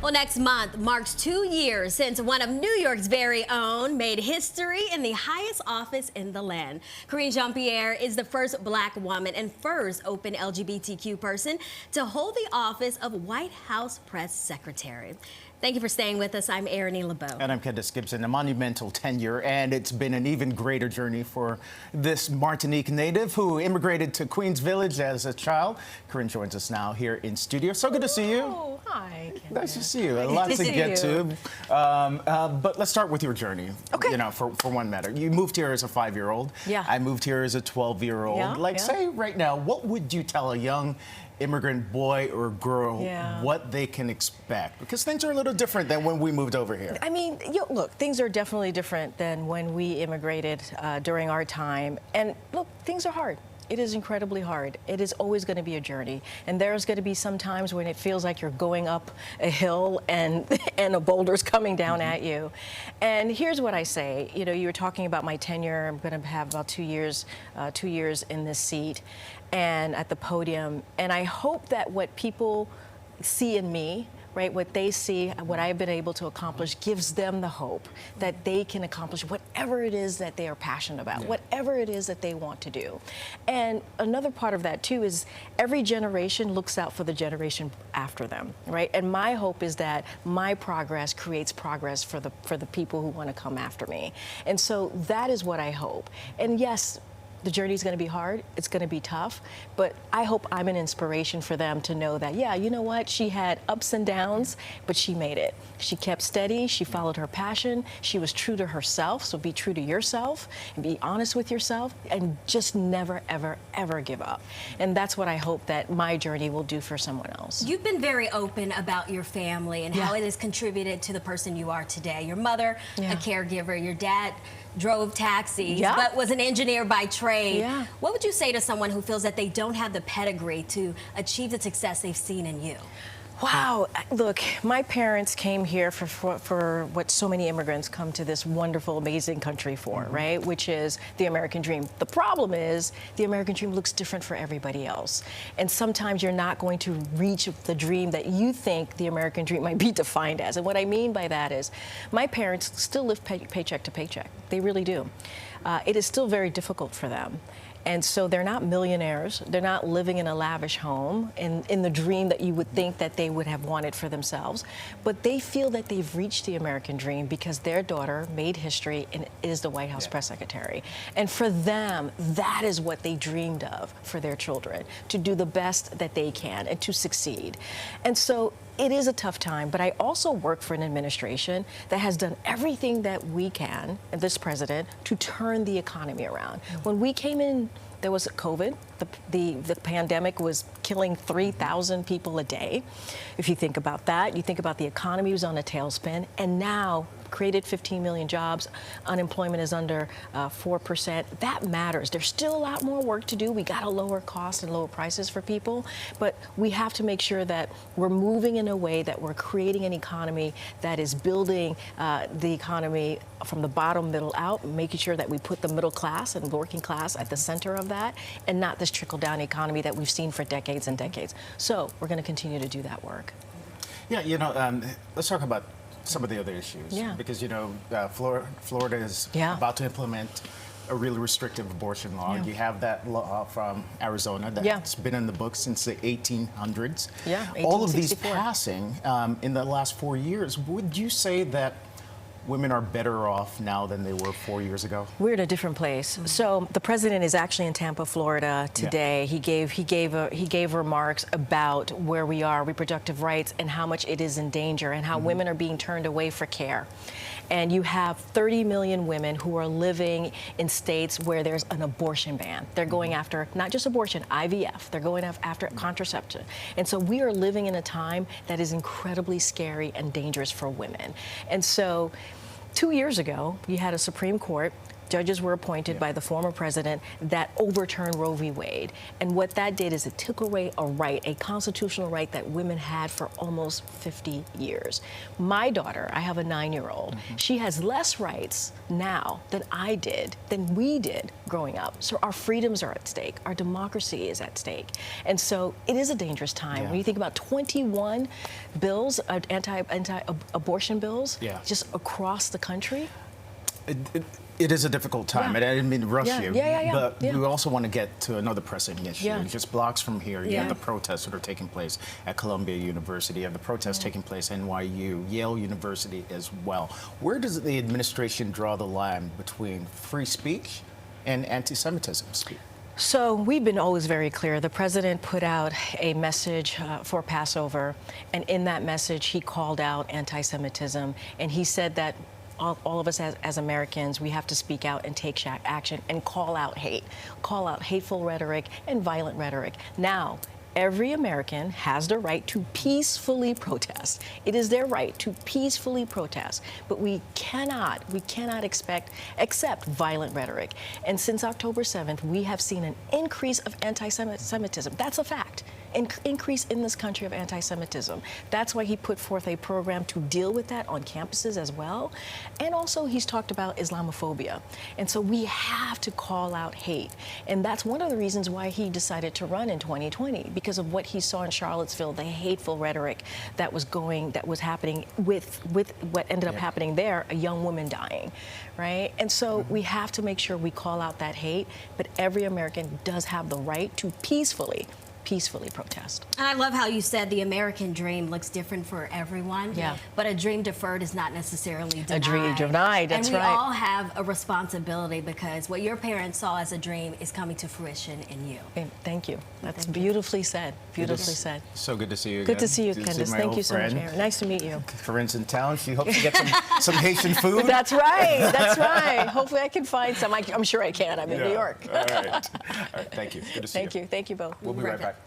Well, next month marks 2 years since one of New York's very own made history in the highest office in the land. Karine Jean-Pierre is the first Black woman and first open LGBTQ person to hold the office of White House Press Secretary. Thank you for staying with us. I'm Arrianee, LeBeau. And I'm Kendis, Gibson. A monumental tenure, and it's been an even greater journey for this Martinique native who immigrated to Queens Village as a child. Karine joins us now here in studio. So good to see you. Oh, hi, Kendis. Nice to see you. A lot to get to. But let's start with your journey. Okay. You know, for one matter. You moved here as a 5-year-old. Yeah. I moved here as a 12-year-old. Yeah, Say right now, what would you tell a young immigrant boy or girl what they can expect? Because things are a little different than when we moved over here. I mean, look, things are definitely different than when we immigrated during our time. And look, things are hard. It is incredibly hard. It is always going to be a journey. And there's going to be some times when it feels like you're going up a hill and a boulder's coming down at you. And here's what I say. You know, you were talking about my tenure. I'm going to have about 2 years in this seat and at the podium. And I hope that what people see in me, right, what they see, what I've been able to accomplish, gives them the hope that they can accomplish whatever it is that they are passionate about, whatever it is that they want to do. And another part of that, too, is every generation looks out for the generation after them, right? And my hope is that my progress creates progress for the people who want to come after me. And so that is what I hope. And yes, the journey is going to be hard. It's going to be tough. But I hope I'm an inspiration for them to know that, yeah, you know what? She had ups and downs, but she made it. She kept steady. She followed her passion. She was true to herself. So be true to yourself and be honest with yourself and just never, ever, ever give up. And that's what I hope that my journey will do for someone else. You've been very open about your family and how it has contributed to the person you are today. Your mother, a caregiver, your dad drove taxis, but was an engineer by trade. What would you say to someone who feels that they don't have the pedigree to achieve the success they've seen in you? Wow. Look, my parents came here for what so many immigrants come to this wonderful, amazing country for, right? Which is the American dream. The problem is the American dream looks different for everybody else. And sometimes you're not going to reach the dream that you think the American dream might be defined as. And what I mean by that is my parents still live paycheck to paycheck. They really do. It is still very difficult for them. And so they're not millionaires. They're not living in a lavish home in the dream that you would think that they would have wanted for themselves. But they feel that they've reached the American dream because their daughter made history and is the White House Press Secretary. And for them, that is what they dreamed of for their children, to do the best that they can and to succeed. And so it is a tough time, but I also work for an administration that has done everything that we can, and this president, to turn the economy around. When we came in, there was COVID. The pandemic was killing 3,000 people a day. If you think about that, you think about the economy was on a tailspin, and now created 15 million jobs. Unemployment is under 4%. That matters. There's still a lot more work to do. We got to lower costs and lower prices for people, but we have to make sure that we're moving in a way that we're creating an economy that is building the economy from the bottom middle out, making sure that we put the middle class and working class at the center of that, and not this trickle-down economy that we've seen for decades and decades. So we're going to continue to do that work. Yeah, you know, let's talk about some of the other issues. Because, you know, Florida is about to implement a really restrictive abortion law. You have that law from Arizona that's been in the books since the 1800s. All of these passing in the last 4 years. Would you say that women are better off now than they were 4 years ago? We're in a different place. So the president is actually in Tampa, Florida today. He gave remarks about where we are, reproductive rights, and how much it is in danger, and how women are being turned away for care. And you have 30 million women who are living in states where there's an abortion ban. They're going after not just abortion, IVF. They're going after contraception. And so we are living in a time that is incredibly scary and dangerous for women. And so 2 years ago, you had a Supreme Court Judges were appointed by the former president that overturned Roe v. Wade. And what that did is it took away a right, a constitutional right that women had for almost 50 years. My daughter, I have a 9-year-old, she has less rights now than I did, than we did growing up. So our freedoms are at stake. Our democracy is at stake. And so it is a dangerous time. When you think about 21 bills, anti-abortion bills, just across the country. It is a difficult time, and I didn't mean to rush you. But we also want to get to another pressing issue. Just blocks from here, you have the protests that are taking place at Columbia University, you have the protests taking place at NYU, Yale University as well. Where does the administration draw the line between free speech and anti-Semitism speech? So we've been always very clear. The president put out a message for Passover, and in that message, he called out anti-Semitism, and he said that all of us as Americans, we have to speak out and take action and call out hate, call out hateful rhetoric and violent rhetoric. Now, every American has the right to peacefully protest. It is their right to peacefully protest, but we cannot accept violent rhetoric. And since October 7th, we have seen an increase of anti-Semitism. That's a fact. Increase in this country of anti-Semitism. That's why he put forth a program to deal with that on campuses as well. And also he's talked about Islamophobia. And so we have to call out hate. And that's one of the reasons why he decided to run in 2020, because of what he saw in Charlottesville, the hateful rhetoric that was happening with what ended up happening there, a young woman dying, right? And so we have to make sure we call out that hate, but every American does have the right to peacefully protest. And I love how you said the American dream looks different for everyone. But a dream deferred is not necessarily denied. A dream denied, that's right. And we all have a responsibility, because what your parents saw as a dream is coming to fruition in you. Thank you. That's beautifully said. Beautifully said. So good to see you again. Good to see you, Kendis. Thank you so much, Aaron. Nice to meet you. Karine's in town. She hopes to get some Haitian food. That's right. That's right. Hopefully I can find some. I'm sure I can. I'm in New York. All right. Thank you. Good to see you. Thank you. Thank you both. We'll be right back.